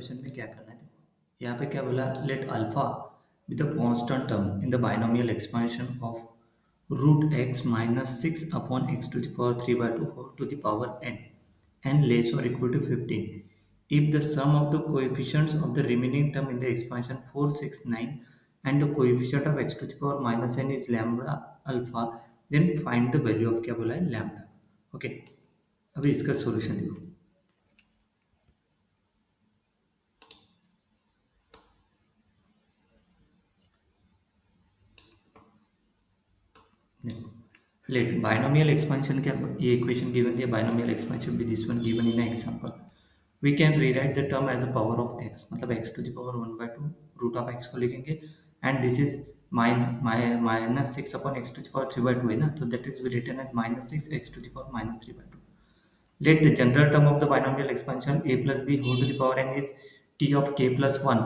Question में क्या करना है देखो, यहाँ पे क्या बोला, let alpha with the constant term in the binomial expansion of root x minus six upon x to the power three by two whole to the power n less और equal to 15 if the sum of the coefficients of the remaining term in the expansion 469 and the coefficient of x to the power minus n is lambda alpha, then find the value of क्या बोला है lambda. Okay, अभी इसका solution देखो. Let binomial expansion क्या ये equation given the binomial expansion be this one given in an example. We can rewrite the term as a power of x, मतलब x to the power 1 by 2 root of x को लिखेंगे and this is minus 6 upon x to the power 3 by 2 है ना, तो that is written as minus 6 x to the power minus 3 by 2. Let the general term of the binomial expansion a plus b whole to the power n is t of k plus 1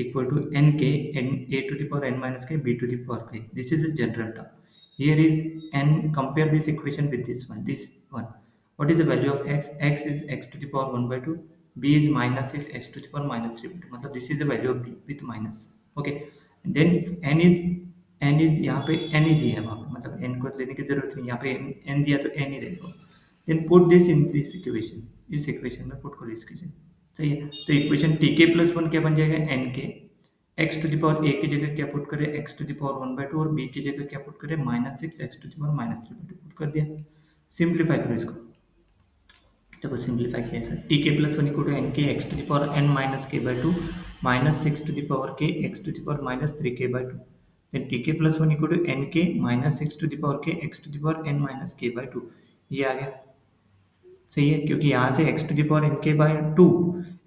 equal to nk n a to the power n minus k b to the power k. This is a general term. Here is n. Compare this equation with this one. This one. What is the value of x? X is x to the power 1 by 2. B is minus 6 x to the power minus 3 by 2. मतलब this is the value of b with minus. Okay. And then n is यहाँ पे n ही दिया है वहाँ पे, मतलब n को लेने की जरूरत नहीं, यहाँ पे n दिया तो n ही रहेगा. Then put this in this equation, इस इक्वेशन में पुट करो इस इक्वेशन. सही है, तो इक्वेशन टी के प्लस वन क्या बन जाएगा, एन के. X to the power a की जगह क्या पुट करें, x to the power 1 by 2 और बी की जगह क्या पुट करें, minus six X to the power minus 3 by 2 put कर दिया. सिंप्लीफाई करो इसको. देखो सिंप्लीफाई किया सर, टी के plus one equal to N के x to the power N minus के by two minus six to the power K x to the power minus 3 K by two. Then T के plus one equal to N के minus six to the power K x to the power N minus के by two. ये आ गया. सही है, क्योंकि यहाँ से x to the power n k by two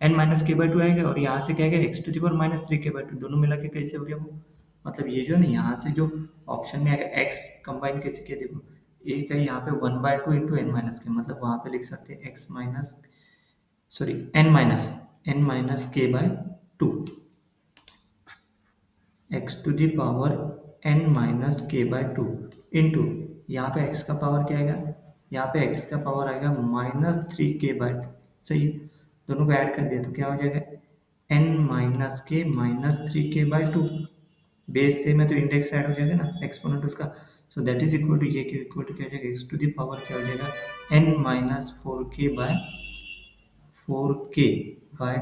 n minus के बाई टू आएगा और यहाँ से क्या आएगा x to the power minus three k by two. दोनों मिला के कैसे हो गया वो, मतलब ये जो है ना, यहाँ से जो ऑप्शन में आएगा x कंबाइन कैसे किया देखो, एक है यहाँ पे 1 by two into N minus K, मतलब वहाँ पे लिख सकते हैं x minus sorry N minus के by two, X to the power n minus के बाई टू इंटू यहाँ पे x का पावर क्या आएगा, यहाँ पे x का पावर आएगा minus three k by to. सही है, दोनों को ऐड कर दिया तो क्या हो जाएगा, n माइनस के minus three k by to. Base से में तो इंडेक्स ऐड हो जाएगा ना, एक्सपोनेंट उसका, so that is equal to ये इक्वल टू क्या हो जाएगा, x टू द पावर क्या हो जाएगा, n minus four K by four K by,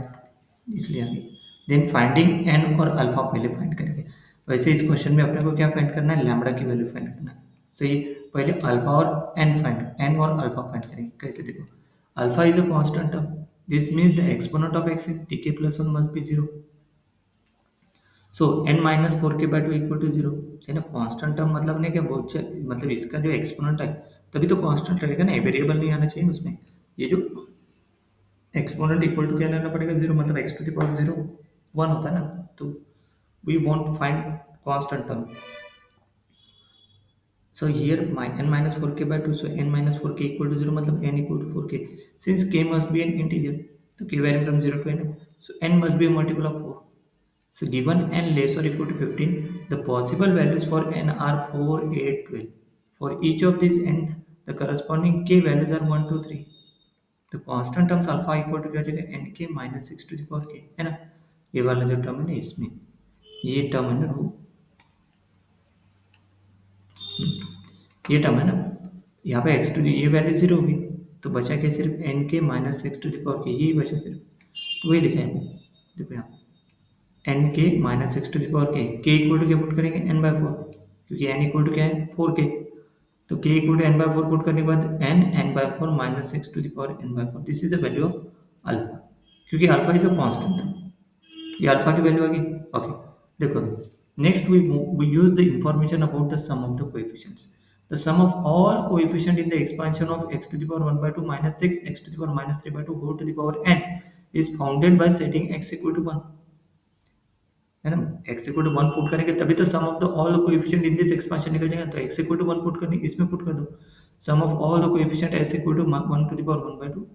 इसलिए आ गई. देन फाइंडिंग एन और अल्फा पहले फाइंड करेंगे. वैसे इस क्वेश्चन में अपने को क्या फाइंड करना है, लैम्बडा की वैल्यू फाइंड करना है. सही, पहले अल्फा और एन और अल्फा फाइंड करेंगे. कैसे देखो, alpha is a constant term, this means the exponent of X in T के plus one must be zero. So N minus four K by two equal to zero. सही ना, constant term मतलब नहीं क्या वो, मतलब इसका जो एक्सपोनेंट है तभी तो कांस्टेंट रहेगा ना, वेरिएबल नहीं आना चाहिए उसमें. ये जो एक्सपोनेंट इक्वल टू क्या लेना पड़ेगा, जीरो, मतलब x to the power zero one होता है ना, तो we want find constant term. So here my n minus 4k by 2, so n minus 4k equal to 0, मतलब n equal to 4k. Since k must be an integer, so k varying from 0 to n, so n must be a multiple of 4. So given n less or equal to 15, the possible values for n are 4, 8, 12. For each of these n, the corresponding k values are 1, 2, 3. तो constant terms alpha equal to क्या हो जाएगा, n के minus six to the power k, है ना. ये वाला जो टर्म है ना, इसमें ये टर्म है ना, ये टर्म है ना, यहाँ पे एक्स टू ये वैल्यू जीरो होगी, तो बचा क्या, सिर्फ एन के minus six to the power k, यही बचा सिर्फ. तो वही लिखा है हमने, देखो यहाँ एन के minus six to the power K equal to क्या पुट करेंगे, एन बाय फोर, क्योंकि एन इक्वल टू क्या है, फोर के. तो K equal to N by four put करने के बाद N by four minus six to the power N by four. This is the value of alpha, क्योंकि alpha is a constant term. ये alpha की value आ गई. Okay, देखो next we use the information about the sum of the coefficients. The sum of all coefficient in the expansion of x to the power 1 by 2 minus 6 x to the power minus 3 by 2 whole to the power n is founded by setting x equal to 1, है ना. x equal to 1 put करेंगे तभी तो sum of the all the coefficient in this expansion निकल जाएगा. तो x equal to 1 put करने इसमें पुट कर दो, sum of all the coefficient s equal to 1 to the power 1 by 2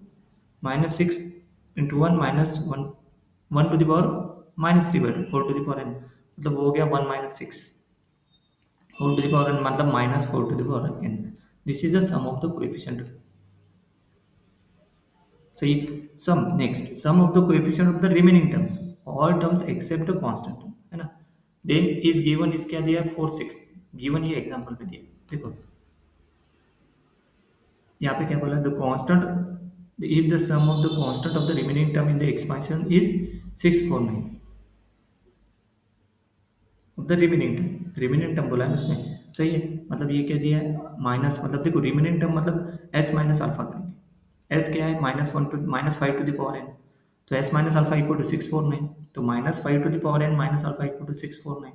minus 6 into 1 minus 1 1 to the power minus 3 by 2 whole to the power n, मतलब हो गया 1 minus 6 whole to the power n, मतलब minus 4 to the power n. This is the sum of the coefficient. सही। Sum, next sum of the coefficient of the remaining terms, all terms except the constant term, है ना। Then is given, इस क्या दिया है 4 6 given, ये example पे दिया है। देखो यहाँ पे क्या बोला, the constant, if the sum of the constant of the remaining term in the expansion is 649 of the remaining term बोला है ना उसमें, सही है। मतलब ये क्या दिया है माइनस, मतलब देखो रिमेनिंग टर्म मतलब एस माइनस अल्फा करेंगे। एस क्या है -1 to -5 to the power n, तो s minus alpha equal to 649, तो -5 to the power n minus alpha equal to 649।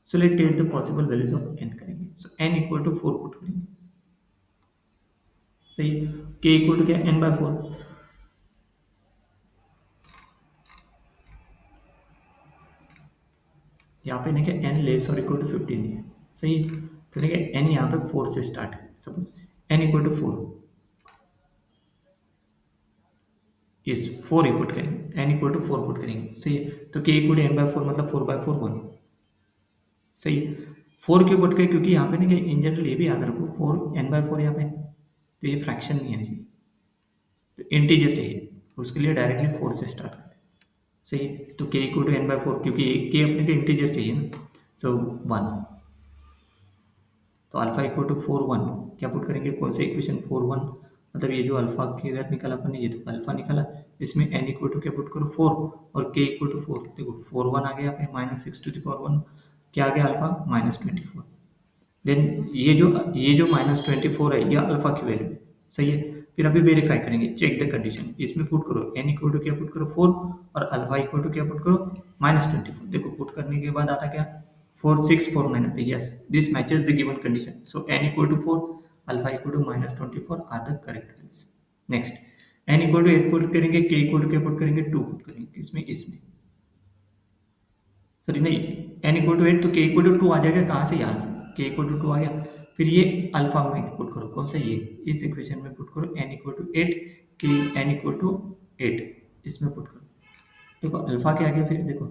So let test the possible values of n करेंगे, so n equal to 4 put करेंगे, सही है। k equal to क्या, n/4, यहाँ पे नहीं क्या n लेस और इक्वल टू 15 दिया है, सही है। तो नहीं क्या n यहाँ पे 4 से स्टार्ट है, सपोज n इक्वल टू 4, इस 4 ही पुट करेंगे, n इक्वल टू 4 पुट करेंगे, सही है। तो k इक्वल टू n/4 मतलब 4/4 1, सही है। 4 क्यों पुट करें, क्योंकि यहाँ पे नहीं क्या इन जनरल ये भी याद रखो 4 n/4 यहाँ पे, तो ये फ्रैक्शन नहीं है जी, तो इंटीजर चाहिए, उसके लिए डायरेक्टली 4 से स्टार्ट करते हैं, सही है। तो k इक्वल टू n/4, क्योंकि k अपने के इंटीजर चाहिए ना, सो 1, तो अल्फा इक्वल टू 4 1, क्या पुट करेंगे, कौन से इक्वेशन 4 1, मतलब ये जो अल्फा के इधर निकला अपन ने, ये तो अल्फा निकला, इसमें n इक्वल टू क्या पुट करो 4, और k इक्वल टू 4, देखो 4 1 आ गया पे -6 to the power 1, क्या आ गया अल्फा -24। देन ये जो -24 है, ये अल्फा की वैल्यू, सही है। फिर अभी वेरीफाई करेंगे, चेक द कंडीशन, इसमें पुट करो n इक्वल टू क्या पुट करो 4, और अल्फा इक्वल टू क्या पुट करो -24, देखो पुट करने के बाद आता क्या 4 6 4 9 आता है, yes this matches the given condition, so n equal to 4, alpha equal to -24 are the correct values. Next n equal to 8 put करेंगे, k इक्वल टू क्या पुट करेंगे 2 पुट करेंगे, किसमें, इसमें, सॉरी नहीं, n इक्वल टू 8, तो k equal to 2 आ जाएगा, कहाँ से, यहाँ से, k इक्वल टू 2 आ गया। फिर ये अल्फा में पुट करो, कौन सा, ये इस इक्वेशन में पुट करो n equal to 8, k n equal to 8, इसमें पुट करो, देखो अल्फा क्या आ गया, फिर देखो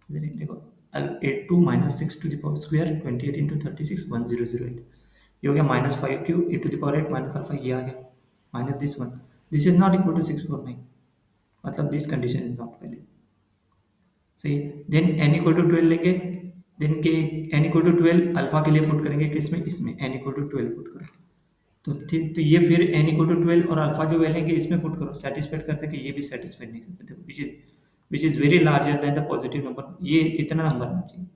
इधर ही देखो, 8 to -6 to the power square 28 into 36 1008, ये हो गया -5 e to the power 8 minus alpha, ये आ गया minus this one, this is not equal to 649, मतलब this condition is not valid, सही। देन n इक्वल टू 12 लेंगे, देन के n इक्वल टू 12 अल्फा के लिए पुट करेंगे, किसमें, इसमें n इक्वल टू 12 पुट करो, तो ठीक, तो ये फिर n इक्वल टू 12 और अल्फा जो वैल्यू है इसमें पुट करो, सेटिस्फाइड करते कि ये भी सेटिस्फाइड नहीं करते, देखो which is very larger than the positive number, ये इतना नंबर आना चाहिए।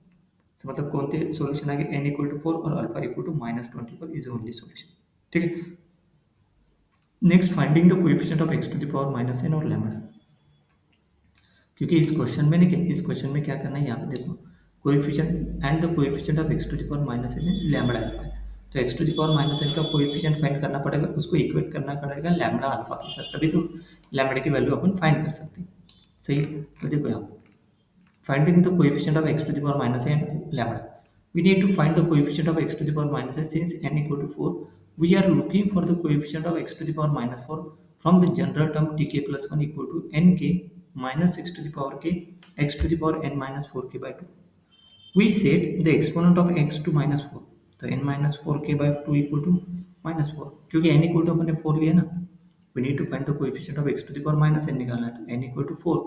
तो मतलब कौन थे सॉल्यूशन आगे, n इक्वल टू 4 और alpha equal to -24 is only solution, ठीक है। Next finding the coefficient of x to the power -n और लैम्बडा, क्योंकि इस क्वेश्चन में नहीं, इस क्वेश्चन में क्या करना है, यहाँ पे देखो coefficient and the coefficient of x to the power -n is lambda alpha, तो x to the power -n का कोएफिशिएंट फाइंड करना पड़ेगा, उसको इक्वेट करना पड़ेगा लैम्बडा अल्फा के साथ, तभी तो लैम्बडा की वैल्यू अपन फाइंड कर सकते हैं, सही। तो देखो यहाँ finding the coefficient of x to the power minus n lambda, we need to find the coefficient of x to the power minus n, since n equal to 4, we are looking for the coefficient of x to the power -4 from the general term tk plus 1 equal to nk minus 6 to the power k x to the power n minus 4k by 2, we set the exponent of x to -4, तो n minus 4k by 2 equal to -4, क्योंकि n equal to अपने 4 लिया ना, we need to find the coefficient of x to the power -n निकालना है, तो n equal to 4,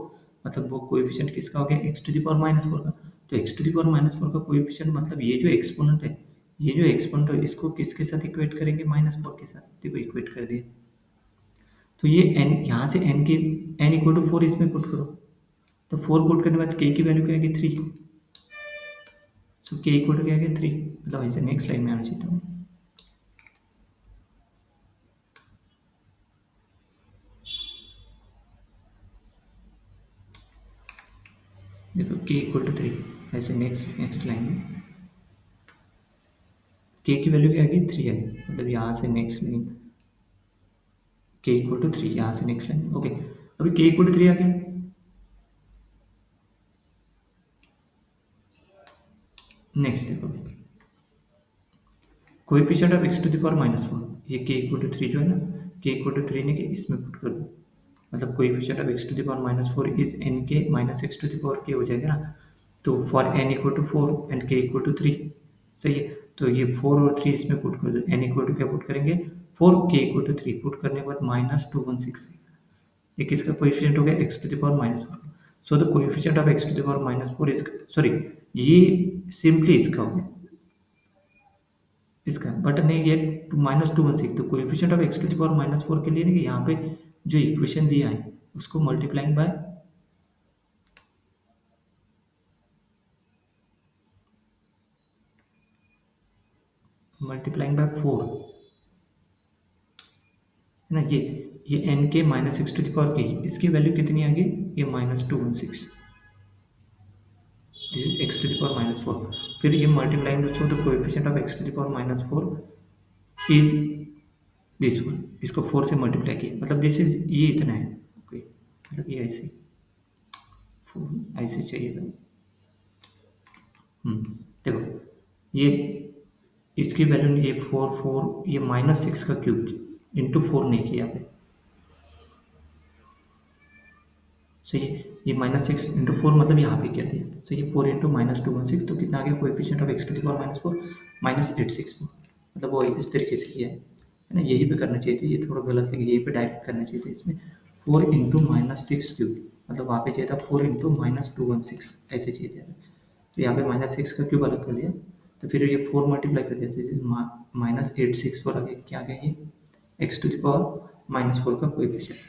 मतलब वो कोएफिशिएंट किसका हो गया, x to the power -4 का, तो x to the power -4 का कोएफिशिएंट मतलब ये जो एक्सपोनेंट है, ये जो एक्सपोनेंट है इसको किसके साथ इक्वेट करेंगे, -4 के साथ, देखो इक्वेट कर दिए, तो ये n यहाँ से n की n इक्वल टू 4 इसमें पुट करो, तो 4 पुट करने के बाद k की वैल्यू क्या आएगी 3, सो k इक्वल टू क्या आ गया 3, मतलब ऐसे नेक्स्ट लाइन में आना चाहिए था, देखो k इक्वल टू 3, ऐसे नेक्स्ट लाइन में k की वैल्यू क्या आ गई 3 आई, मतलब यहाँ से next line k equal to 3, यहाँ से नेक्स्ट लाइन, ओके। अभी k इक्वल टू 3 आ गया, नेक्स्ट देखो coefficient of x to the power -4, ये k इक्वल टू 3 जो है ना, k इक्वल टू 3 ने के इसमें पुट कर दो, मतलब coefficient of x to the power -4 is nk minus 6 to the power k हो जाएगा ना, तो for n equal to 4 and k equal to 3, सही है। तो ये 4 और 3 इसमें पुट कर दो, n इक्वल टू क्या पुट करेंगे 4, k इक्वल टू 3 पुट करने के बाद -216, ये किसका कोएफिशिएंट हो गया, x to the power minus four. So the coefficient of x to the power minus four is, sorry, ये सिंपली इसका हो गया, इसका, बट नहीं ये -216, तो coefficient of x to the power minus four के लिए नहीं, यहाँ पे जो इक्वेशन दिया है उसको मल्टीप्लाइंग बाय, फोर है ना, ये एन के -6 टू द पावर के, इसकी वैल्यू कितनी आ गई, ये -216, this is x to the power minus four. फिर ये multiplying so the coefficient of x to the power minus four is this one, इसको फोर से मल्टीप्लाई किया, मतलब दिस इज, ये इतना है, ओके, मतलब ये ऐसे ऐसे चाहिए था। देखो, ये इसकी वैल्यू, ये फोर फोर, ये -6 का क्यूब इंटू फोर नहीं किया यहाँ पे, सही है, ये -6 इंटू फोर मतलब यहाँ पे कर दिया, सही है, 4 इंटू -216, तो कितना आ गया coefficient of x to the power minus four, -864, मतलब वो इस तरीके से किया है ना, यही पे करना चाहिए था, ये थोड़ा गलत लगे, यही पे डायरेक्ट करना चाहिए था, इसमें 4 इंटू -6 क्यूब, मतलब वहाँ पे चाहिए था 4 इंटू -216, ऐसे चाहिए था, तो यहाँ पे -6 का क्यूब अलग कर दिया, तो फिर ये 4 मल्टीप्लाई कर दिया, दिस इज -864 आ गया, क्या आ गया ये, एक्स टू द पावर -4 का कोएफिशिएंट।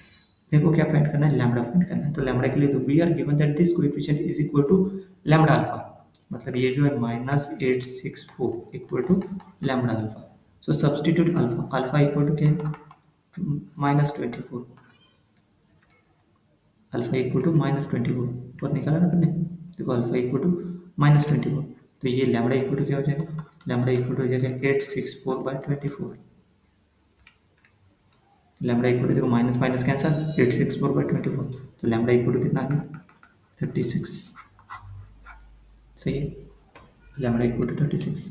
मेरे को क्या फाइंड करना है, लैम्बडा फाइंड करना है, तो लैम्बडा के लिए तो we are given that this coefficient is equal to lambda alpha, मतलब ये जो है -864 equal to lambda alpha, so substitute alpha, alpha equal to क्या है, -24, अल्फा इक्वल टू -24, ऊपर निकाला ना आपने, देखो अल्फा इक्वल टू -24, तो ये लैम्बडा इक्वल टू क्या हो जाएगा, लैम्बडा इक्वल टू हो जाएगा 864/24, लैम्बडा इक्वल टू देखो माइनस माइनस कैंसल, 864/24, तो लैम्बडा इक्वल टू कितना आ गया, 36, सही है, लैम्बडा इक्वल टू 36।